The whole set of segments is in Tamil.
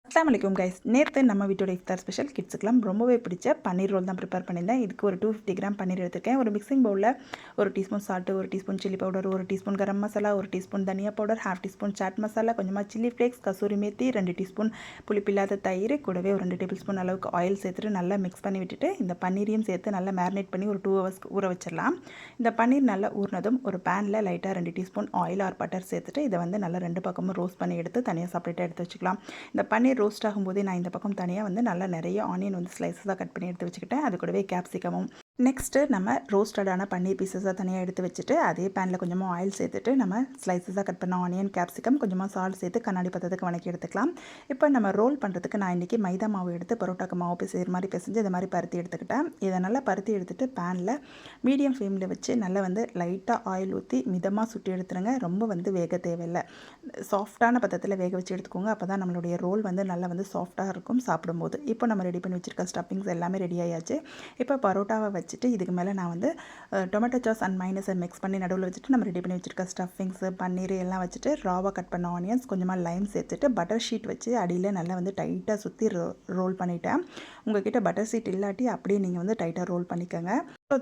அஸ்ஸலாமு அலைக்கும் கைஸ். நேற்று நம்ம வீட்டோட இஃப்தார் ஸ்பெஷல் கிட்ஸுக்கெல்லாம் ரொம்பவே பிடிச்ச பன்னீர் ரோல் தான் ப்ரிப்பேர் பண்ணியிருந்தேன். இதுக்கு ஒரு 250 கிராம் பன்னீர் எடுத்திருக்கேன். ஒரு மிக்சிங் பவுலில் ஒரு டீஸ்பூன் சால்ட்டு, ஒரு டீஸ்பூன் சில்லி பவுடர், ஒரு டீஸ்பூன் கரம் மசாலா, ஒரு டீஸ்பூன் தனியா powder, half teaspoon chaat masala, கொஞ்சமாக chilli flakes, kasuri methi, 2 teaspoon புளிப்பில்லாத தயிர், கூடவே ஒரு 2 டேபிள் ஸ்பூன் அளவுக்கு ஆயில் சேர்த்துட்டு நல்லா மிக்ஸ் பண்ணி விட்டுட்டு இந்த பன்னீரையும் சேர்த்து நல்லா மேரினேட் பண்ணி ஒரு 2 ஹவர்ஸ்க்கு ஊற வச்சிடலாம். இந்த பன்னீர் நல்லா ஊறினதும் ஒரு பேனில் லைட்டாக 2 டீஸ்பூன் ஆயில் ஆர் பட்டர் சேர்த்துட்டு இதை வந்து நல்லா 2 பக்கமும் ரோஸ்ட் பண்ணி எடுத்து தனியாக செப்பரேட்டாக எடுத்து வச்சுக்கலாம். இந்த பன்னீர் ரோஸ்ட் ஆகும்போதே நான் இந்த பக்கம் தனியாக வந்து நல்லா நிறைய ஆனியன் வந்து ஸ்லைஸஸாக கட் பண்ணி எடுத்து வச்சுக்கிட்டேன். அது கூடவே கேப்சிகமும் நெக்ஸ்ட்டு நம்ம ரோஸ்டடான பன்னீர் பீசஸாக தனியாக எடுத்து வச்சுட்டு அதே பேனில் கொஞ்சமாக ஆயில் சேர்த்துட்டு நம்ம ஸ்லைஸஸாக கட் பண்ண ஆனியன், கேப்சிகம், கொஞ்சமாக சால்ட் சேர்த்து கண்ணாடி பதத்துக்கு வணக்கி எடுத்துக்கலாம். இப்போ நம்ம ரோல் பண்ணுறதுக்கு நான் இன்றைக்கி மைதா மாவு எடுத்து பரோட்டாக்கு மாவு பிசைகிற மாதிரி பிசைஞ்சு இது மாதிரி பருத்தி எடுத்துக்கிட்டேன். இதை நல்லா பருத்தி எடுத்துகிட்டு பேனில் மீடியம் ஃப்ளேமில் வச்சு நல்லா வந்து லைட்டாக ஆயில் ஊற்றி மிதமாக சுட்டி எடுத்துருங்க. ரொம்ப வந்து வேக தேவையில்லை. சாஃப்டான பதத்தில் வேக வச்சு எடுத்துக்கோங்க. அப்போ தான் நம்மளுடைய ரோல் வந்து நல்லா வந்து சாஃப்டாக இருக்கும் சாப்பிடும்போது. இப்போ நம்ம ரெடி பண்ணி வச்சுருக்க ஸ்டஃபிங்ஸ் எல்லாமே ரெடி ஆயாச்சு. இப்போ பரோட்டாவை வச்சுட்டு இதுக்கு மேலே நான் வந்து டொமேட்டோ சாஸ் அண்ட் மைனஸை மிக்ஸ் பண்ணி நடுவில் வச்சுட்டு நம்ம ரெடி பண்ணி வச்சுருக்க ஸ்டஃபிங்ஸு, பன்னீர் எல்லாம் வச்சுட்டு ராவாக கட் பண்ண ஆனியன்ஸ், கொஞ்சமாக லைம் சேர்த்துட்டு பட்டர் ஷீட் வச்சு அடியில் நல்லா வந்து டைட்டாக சுற்றி ரோல் பண்ணிட்டேன். உங்கள்கிட்ட பட்டர் ஷீட் இல்லாட்டி அப்படியே நீங்கள் வந்து டைட்டாக ரோல் பண்ணிக்கோங்க.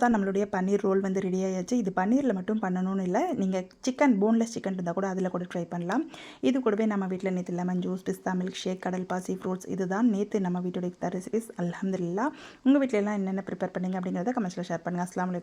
தான் நம்மளுடைய பன்னீர் ரோல் வந்து ரெடி ஆயாச்சு. இது பன்னீரில் மட்டும் பண்ணணும்னு இல்லை, நீங்கள் சிக்கன் போன்லெஸ் சிக்கன் இருந்தால் கூட அதில் கூட ட்ரை பண்ணலாம். இது கூடவே நம்ம வீட்டில் நேற்று லெமன் ஜூஸ், பிஸ்தா மில்க் ஷேக், கடல் பாசி ஃப்ரூட்ஸ், இதுதான் நேற்று நம்ம வீட்டோட இஃப்தார் ரெசிபிஸ். அல்ஹம்துலில்லாஹ். உங்கள் வீட்டில் எல்லாம் என்னென்ன ப்ரிப்பேர் பண்ணீங்க அப்படிங்கிறத கமெண்ட்ஸில் ஷேர் பண்ணுங்கள். அஸ்ஸலாமு அலைக்கும்.